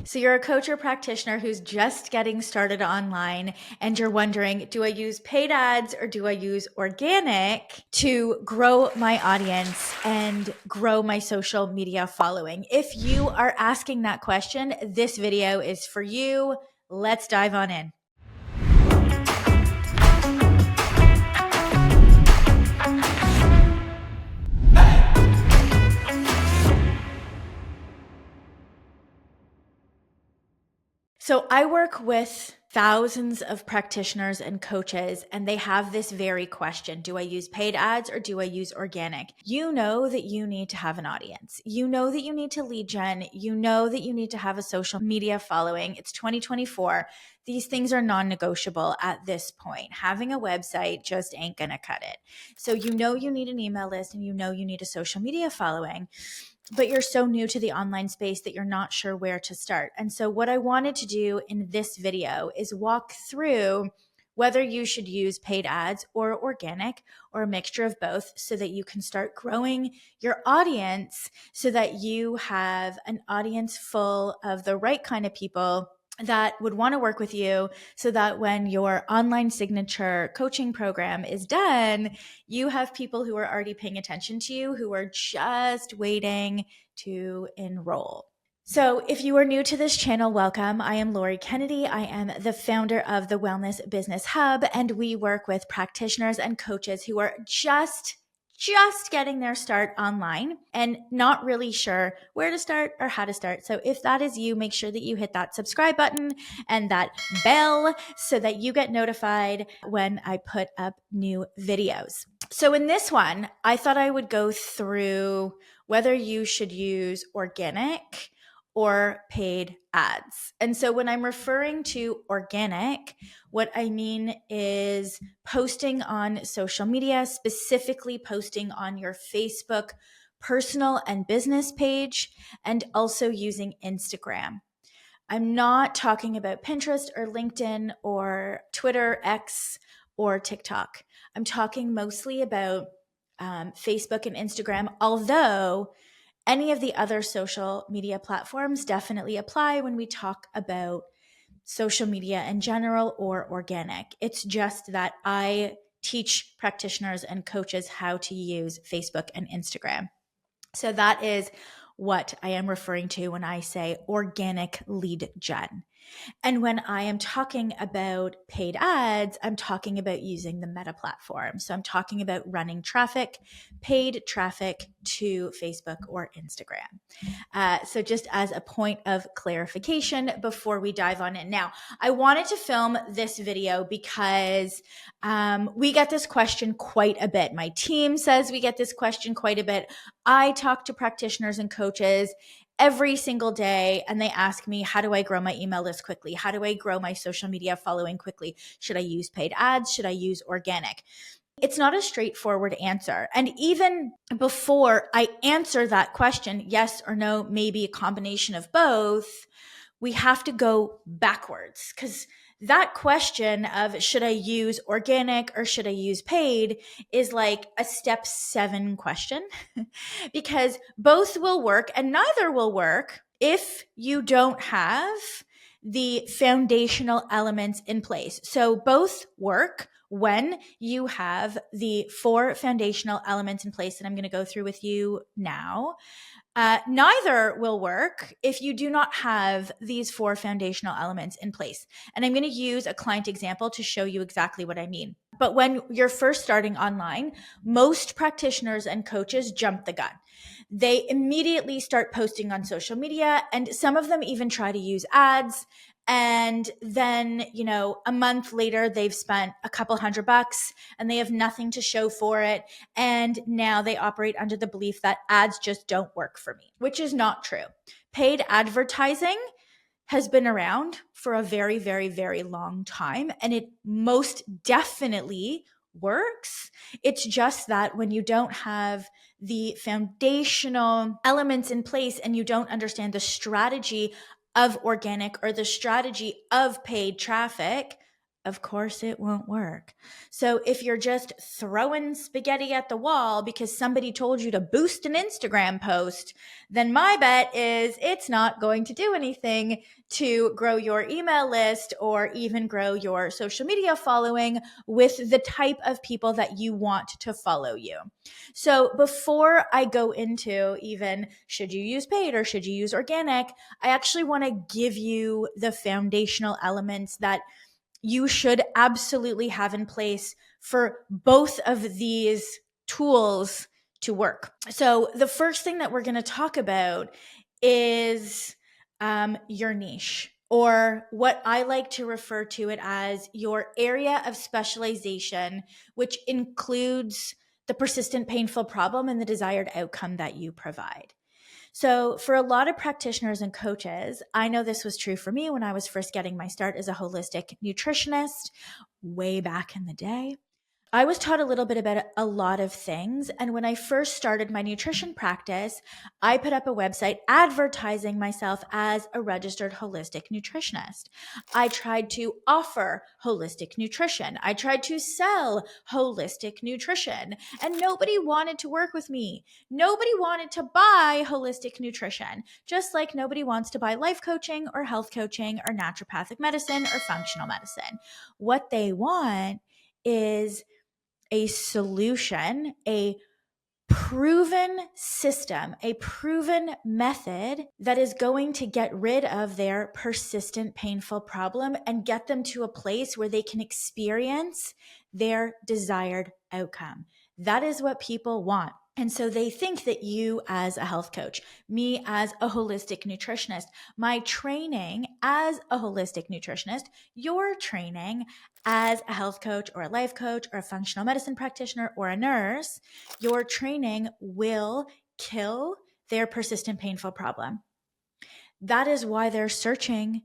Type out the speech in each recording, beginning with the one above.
So you're a coach or practitioner who's just getting started online and you're wondering, do I use paid ads or do I use organic to grow my audience and grow my social media following? If you are asking that question, this video is for you. Let's dive on in. So I work with thousands of practitioners and coaches, and they have this very question. Do I use paid ads or do I use organic? You know that you need to have an audience. You know that you need to lead gen. You know that you need to have a social media following. It's 2024. These things are non-negotiable at this point. Having a website just ain't gonna cut it. So you know you need an email list and you know you need a social media following, but you're so new to the online space that you're not sure where to start. And so what I wanted to do in this video is walk through whether you should use paid ads or organic or a mixture of both so that you can start growing your audience so that you have an audience full of the right kind of people that would want to work with you so that when your online signature coaching program is done, you have people who are already paying attention to you, who are just waiting to enroll. So if you are new to this channel, welcome. I am Lori Kennedy. I am the founder of the Wellness Business Hub, and we work with practitioners and coaches who are just getting their start online and not really sure where to start or how to start. So if that is you, make sure that you hit that subscribe button and that bell so that you get notified when I put up new videos. So in this one, I thought I would go through whether you should use organic or paid ads. And so when I'm referring to organic, what I mean is posting on social media, specifically posting on your Facebook personal and business page, and also using Instagram. I'm not talking about Pinterest or LinkedIn or Twitter, X, or TikTok. I'm talking mostly about Facebook and Instagram, although any of the other social media platforms definitely apply when we talk about social media in general or organic. It's just that I teach practitioners and coaches how to use Facebook and Instagram. So that is what I am referring to when I say organic lead gen. And when I am talking about paid ads, I'm talking about using the Meta platform. So I'm talking about running traffic, paid traffic to Facebook or Instagram. So just as a point of clarification before we dive on in. Now, I wanted to film this video because we get this question quite a bit. My team says we get this question quite a bit. I talk to practitioners and coaches every single day, and they ask me, how do I grow my email list quickly? How do I grow my social media following quickly? Should I use paid ads? Should I use organic? It's not a straightforward answer. And even before I answer that question, yes or no, maybe a combination of both, we have to go backwards, because that question of should I use organic or should I use paid is like a step 7 question because both will work and neither will work if you don't have the foundational elements in place. So both work when you have the 4 foundational elements in place that I'm going to go through with you now. Neither will work if you do not have these 4 foundational elements in place. And I'm going to use a client example to show you exactly what I mean. But when you're first starting online, most practitioners and coaches jump the gun. They immediately start posting on social media, and some of them even try to use ads. And then, a month later, they've spent a couple $100 and they have nothing to show for it. And now they operate under the belief that ads just don't work for me, which is not true. Paid advertising has been around for a very, very, very long time, and it most definitely works. It's just that when you don't have the foundational elements in place and you don't understand the strategy of organic or the strategy of paid traffic, Of course it won't work. So if you're just throwing spaghetti at the wall because somebody told you to boost an Instagram post, then my bet is it's not going to do anything to grow your email list or even grow your social media following with the type of people that you want to follow you. So before I go into even should you use paid or should you use organic, I actually want to give you the foundational elements that you should absolutely have in place for both of these tools to work. So, the first thing that we're going to talk about is your niche, or what I like to refer to it as your area of specialization, which includes the persistent painful problem and the desired outcome that you provide. So, for a lot of practitioners and coaches, I know this was true for me when I was first getting my start as a holistic nutritionist way back in the day. I was taught a little bit about a lot of things. And when I first started my nutrition practice, I put up a website advertising myself as a registered holistic nutritionist. I tried to offer holistic nutrition. I tried to sell holistic nutrition, and nobody wanted to work with me. Nobody wanted to buy holistic nutrition, just like nobody wants to buy life coaching or health coaching or naturopathic medicine or functional medicine. What they want is a solution, a proven system, a proven method that is going to get rid of their persistent, painful problem and get them to a place where they can experience their desired outcome. That is what people want. And so they think that you, as a health coach, me as a holistic nutritionist, my training as a holistic nutritionist, your training as a health coach or a life coach or a functional medicine practitioner or a nurse, your training will kill their persistent painful problem. That is why they're searching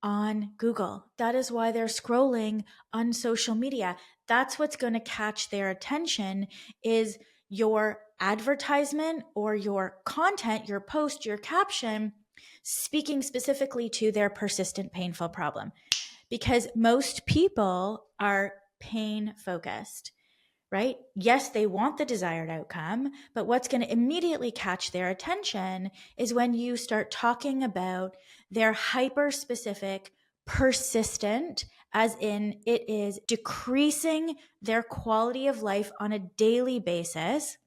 on Google. That is why they're scrolling on social media. That's what's going to catch their attention is your advertisement or your content, your post, your caption, speaking specifically to their persistent painful problem. Because most people are pain focused, right? Yes, they want the desired outcome, but what's going to immediately catch their attention is when you start talking about their hyper specific, persistent, as in it is decreasing their quality of life on a daily basis.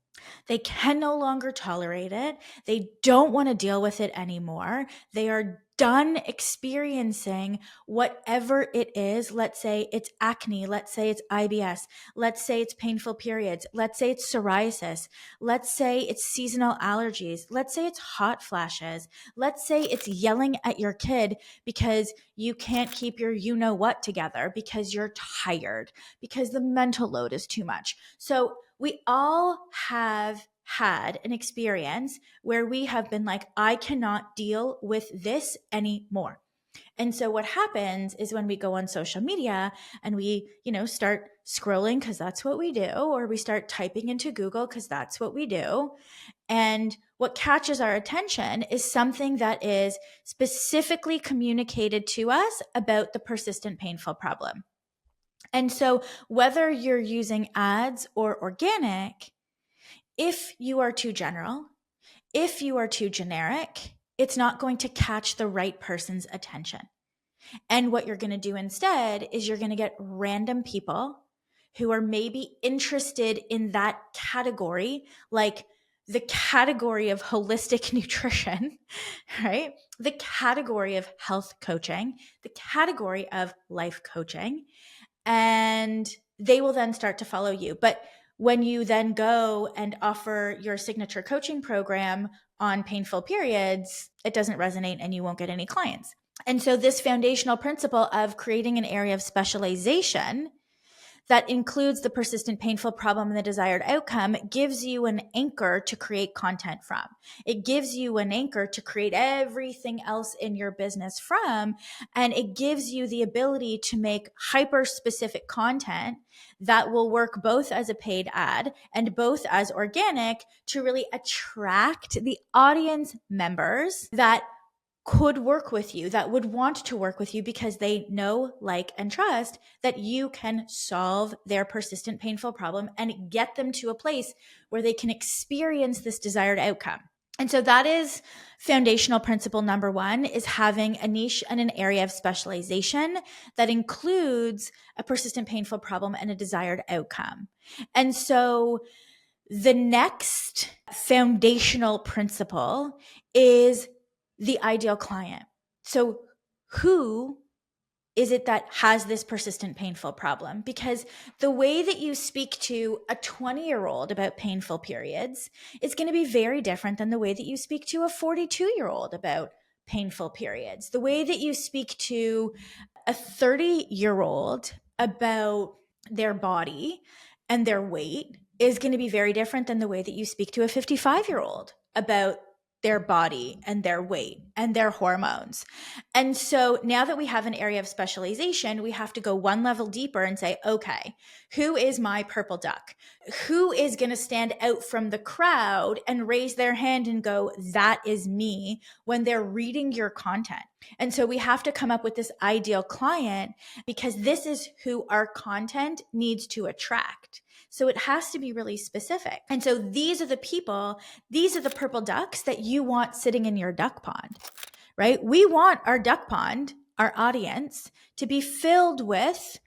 They can no longer tolerate it. They don't want to deal with it anymore. They are done experiencing whatever it is. Let's say it's acne. Let's say it's IBS. Let's say it's painful periods. Let's say it's psoriasis. Let's say it's seasonal allergies. Let's say it's hot flashes. Let's say it's yelling at your kid because you can't keep your you know what together because you're tired, because the mental load is too much. So we all have had an experience where we have been like, I cannot deal with this anymore. And so what happens is when we go on social media and we, start scrolling because that's what we do, or we start typing into Google because that's what we do. And what catches our attention is something that is specifically communicated to us about the persistent painful problem. And so whether you're using ads or organic, if you are too general, if you are too generic, it's not going to catch the right person's attention. And what you're going to do instead is you're going to get random people who are maybe interested in that category, like the category of holistic nutrition, right? The category of health coaching, the category of life coaching, and they will then start to follow you. But when you then go and offer your signature coaching program on painful periods, it doesn't resonate and you won't get any clients. And so this foundational principle of creating an area of specialization that includes the persistent painful problem and the desired outcome gives you an anchor to create content from. It gives you an anchor to create everything else in your business from, and it gives you the ability to make hyper specific content that will work both as a paid ad and both as organic to really attract the audience members that could work with you, that would want to work with you because they know, like, and trust that you can solve their persistent, painful problem and get them to a place where they can experience this desired outcome. And so that is foundational principle number one, is having a niche and an area of specialization that includes a persistent, painful problem and a desired outcome. And so the next foundational principle is the ideal client. So who is it that has this persistent, painful problem? Because the way that you speak to a 20-year-old about painful periods is going to be very different than the way that you speak to a 42-year-old about painful periods. The way that you speak to a 30-year-old about their body and their weight is going to be very different than the way that you speak to a 55-year-old about their body and their weight and their hormones. And so now that we have an area of specialization, we have to go one level deeper and say, okay, who is my purple duck? Who is going to stand out from the crowd and raise their hand and go, that is me, when they're reading your content? And so we have to come up with this ideal client, because this is who our content needs to attract. So it has to be really specific. And so these are the people, these are the purple ducks that you want sitting in your duck pond, right? We want our duck pond, our audience, to be filled with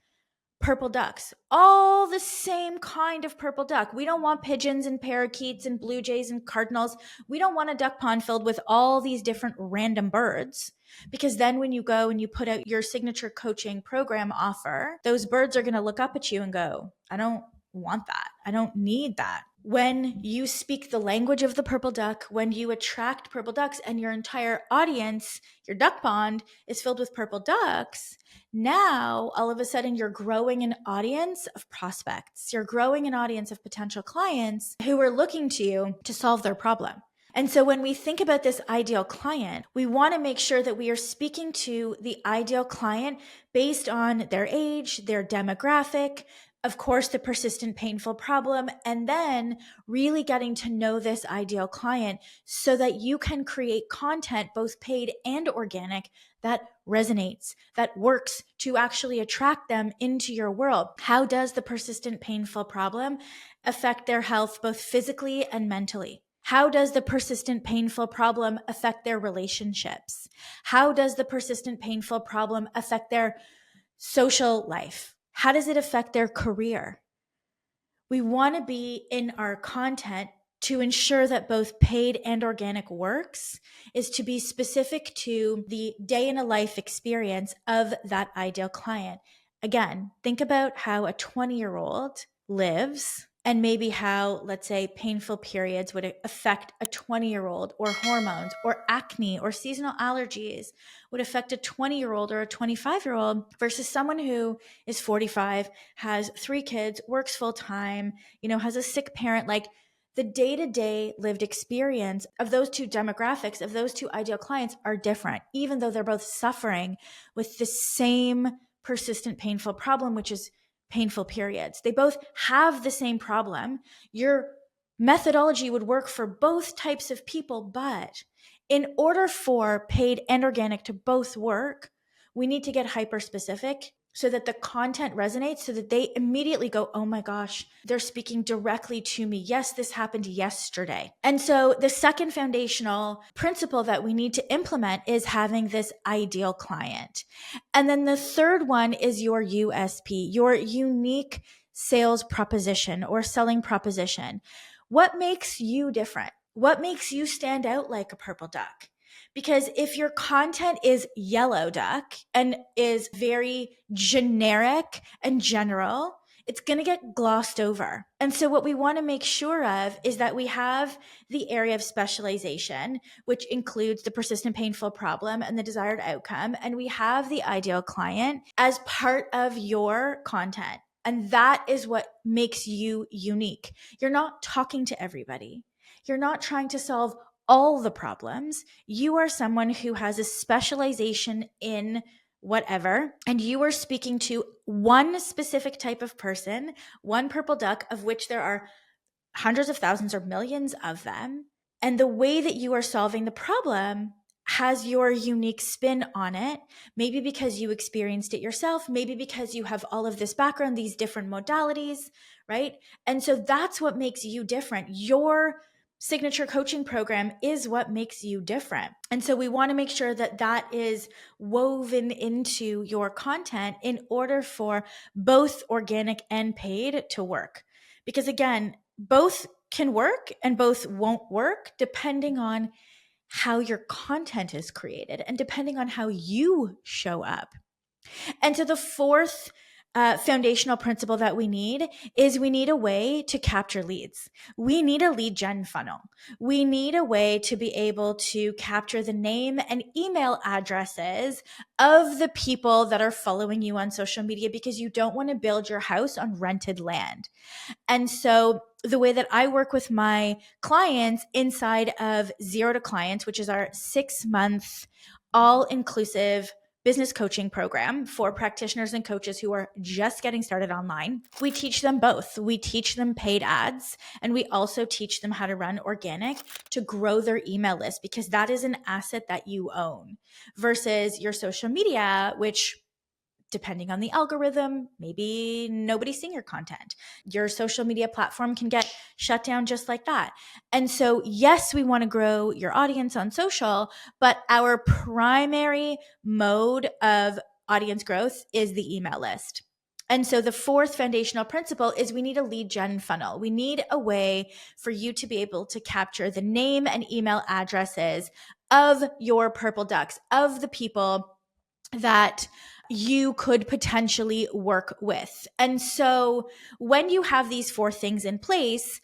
purple ducks, all the same kind of purple duck. We don't want pigeons and parakeets and blue jays and cardinals. We don't want a duck pond filled with all these different random birds, because then when you go and you put out your signature coaching program offer, those birds are going to look up at you and go, I don't want that. I don't need that. When you speak the language of the purple duck, when you attract purple ducks and your entire audience, your duck pond is filled with purple ducks, now all of a sudden you're growing an audience of prospects. You're growing an audience of potential clients who are looking to you to solve their problem. And so when we think about this ideal client, we want to make sure that we are speaking to the ideal client based on their age, their demographic, of course, the persistent, painful problem, and then really getting to know this ideal client so that you can create content, both paid and organic, that resonates, that works to actually attract them into your world. How does the persistent, painful problem affect their health, both physically and mentally? How does the persistent, painful problem affect their relationships? How does the persistent, painful problem affect their social life? How does it affect their career? We want to be in our content to ensure that both paid and organic works, is to be specific to the day in a life experience of that ideal client. Again, think about how a 20-year-old lives, and maybe how, let's say, painful periods would affect a 20-year-old, or hormones or acne or seasonal allergies would affect a 20-year-old or a 25-year-old versus someone who is 45, has 3 kids, works full time, has a sick parent. Like, the day-to-day lived experience of those two demographics, of those two ideal clients, are different, even though they're both suffering with the same persistent, painful problem, which is painful periods. They both have the same problem. Your methodology would work for both types of people, but in order for paid and organic to both work, we need to get hyper specific so that the content resonates, so that they immediately go, oh my gosh, they're speaking directly to me. Yes, this happened yesterday. And so the second foundational principle that we need to implement is having this ideal client. And then the third one is your USP, your unique sales proposition or selling proposition. What makes you different? What makes you stand out like a purple duck? Because if your content is yellow duck and is very generic and general, it's going to get glossed over. And so what we want to make sure of is that we have the area of specialization, which includes the persistent, painful problem and the desired outcome. And we have the ideal client as part of your content. And that is what makes you unique. You're not talking to everybody. You're not trying to solve all the problems. You are someone who has a specialization in whatever, and you are speaking to one specific type of person, one purple duck, of which there are hundreds of thousands or millions of them. And the way that you are solving the problem has your unique spin on it, maybe because you experienced it yourself, maybe because you have all of this background, these different modalities, right? And so that's what makes you different. Your signature coaching program is what makes you different. And so we want to make sure that that is woven into your content in order for both organic and paid to work. Because again, both can work and both won't work depending on how your content is created and depending on how you show up. And so the fourth foundational principle that we need is we need a way to capture leads. We need a lead gen funnel. We need a way to be able to capture the name and email addresses of the people that are following you on social media, because you don't want to build your house on rented land. And so the way that I work with my clients inside of Zero to Clients, which is our 6-month all-inclusive business coaching program for practitioners and coaches who are just getting started online, we teach them both. We teach them paid ads, and we also teach them how to run organic to grow their email list, because that is an asset that you own versus your social media, which, depending on the algorithm, maybe nobody's seeing your content. Your social media platform can get shut down just like that. And so, yes, we want to grow your audience on social, but our primary mode of audience growth is the email list. And so the fourth foundational principle is we need a lead gen funnel. We need a way for you to be able to capture the name and email addresses of your purple ducks, of the people that you could potentially work with. And so when you have these four things in place,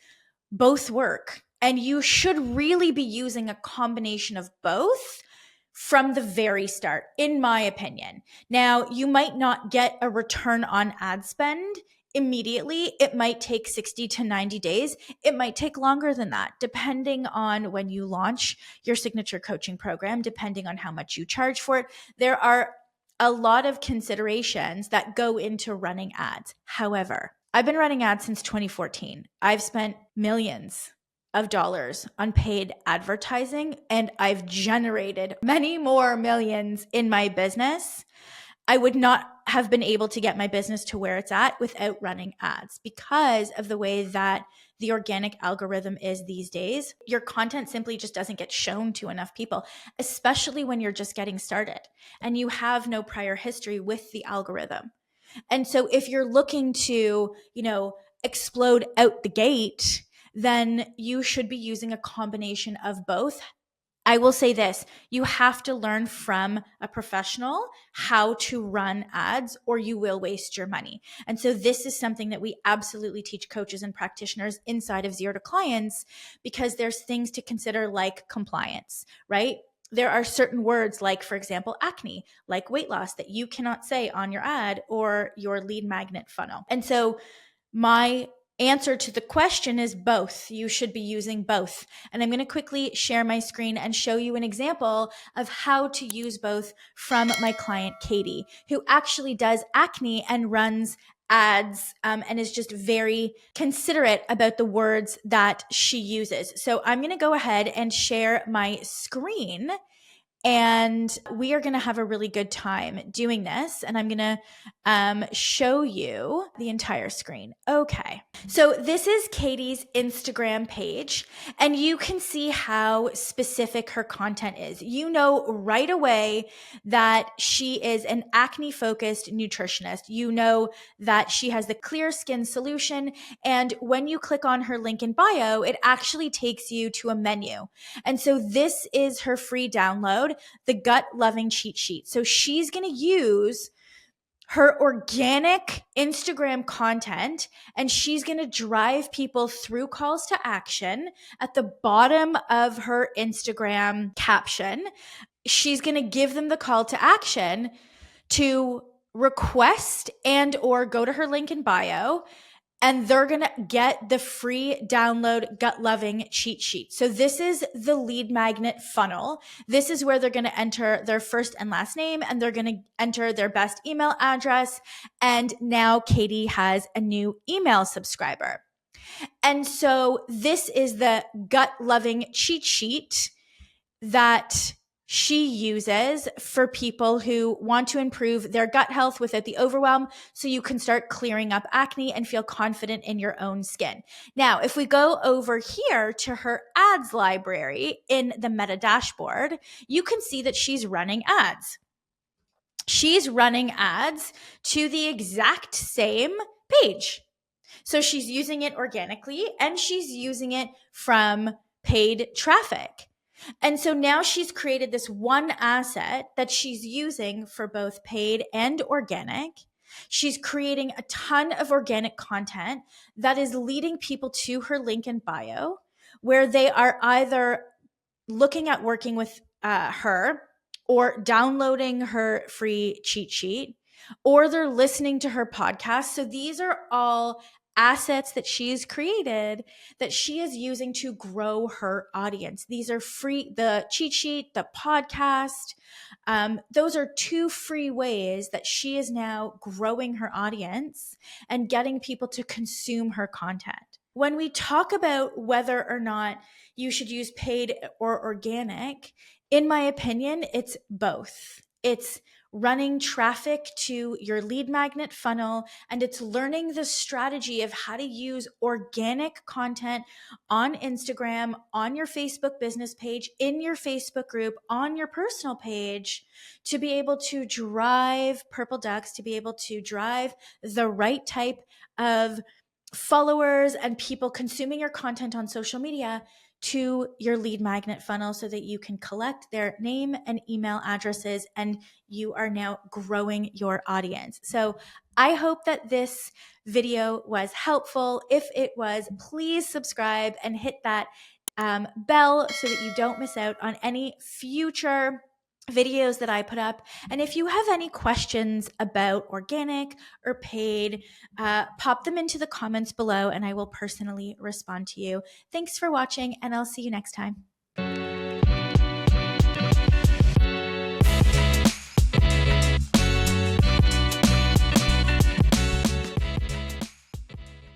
both work. And you should really be using a combination of both from the very start, in my opinion. Now, you might not get a return on ad spend immediately. It might take 60 to 90 days. It might take longer than that, depending on when you launch your signature coaching program, depending on how much you charge for it. There are a lot of considerations that go into running ads. However, I've been running ads since 2014. I've spent millions of dollars on paid advertising, and I've generated many more millions in my business. I would not have been able to get my business to where it's at without running ads, because of the way that the organic algorithm is these days. Your content simply just doesn't get shown to enough people, especially when you're just getting started and you have no prior history with the algorithm. And so if you're looking to, explode out the gate, then you should be using a combination of both. I will say this, you have to learn from a professional how to run ads, or you will waste your money. And so this is something that we absolutely teach coaches and practitioners inside of Zero to Clients, because there's things to consider like compliance, right? There are certain words like, for example, acne, like weight loss, that you cannot say on your ad or your lead magnet funnel. And so my answer to the question is both. You should be using both. And I'm going to quickly share my screen and show you an example of how to use both from my client, Katie, who actually does acne and runs ads and is just very considerate about the words that she uses. So I'm going to go ahead and share my screen, and we are going to have a really good time doing this. And I'm going to show you the entire screen. Okay. So this is Katie's Instagram page, and you can see how specific her content is. You know right away that she is an acne-focused nutritionist. You know that she has the clear skin solution. And when you click on her link in bio, it actually takes you to a menu. And so this is her free download, the Gut Loving Cheat Sheet. So she's going to use her organic Instagram content, and she's going to drive people through calls to action. At the bottom of her Instagram caption, she's going to give them the call to action to request and or go to her link in bio, and they're going to get the free download Gut Loving Cheat Sheet. So this is the lead magnet funnel. This is where they're going to enter their first and last name, and they're going to enter their best email address. And now Katie has a new email subscriber. And so this is the Gut Loving Cheat Sheet that she uses for people who want to improve their gut health without the overwhelm, so you can start clearing up acne and feel confident in your own skin. Now, if we go over here to her ads library in the Meta dashboard, you can see that she's running ads. She's running ads to the exact same page. So she's using it organically and she's using it from paid traffic. And so now she's created this one asset that she's using for both paid and organic. She's creating a ton of organic content that is leading people to her link in bio, where they are either looking at working with her or downloading her free cheat sheet, or they're listening to her podcast. So these are all assets that she's created that she is using to grow her audience. These are free, the cheat sheet, the podcast. Those are two free ways that she is now growing her audience and getting people to consume her content. When we talk about whether or not you should use paid or organic, in my opinion, it's both. It's running traffic to your lead magnet funnel, and it's learning the strategy of how to use organic content on Instagram, on your Facebook business page, in your Facebook group, on your personal page, to be able to drive purple ducks, to be able to drive the right type of followers and people consuming your content on social media to your lead magnet funnel, so that you can collect their name and email addresses, and you are now growing your audience. So I hope that this video was helpful. If it was, please subscribe and hit that bell so that you don't miss out on any future videos that I put up. And if you have any questions about organic or paid, pop them into the comments below and I will personally respond to you. Thanks for watching, and I'll see you next time.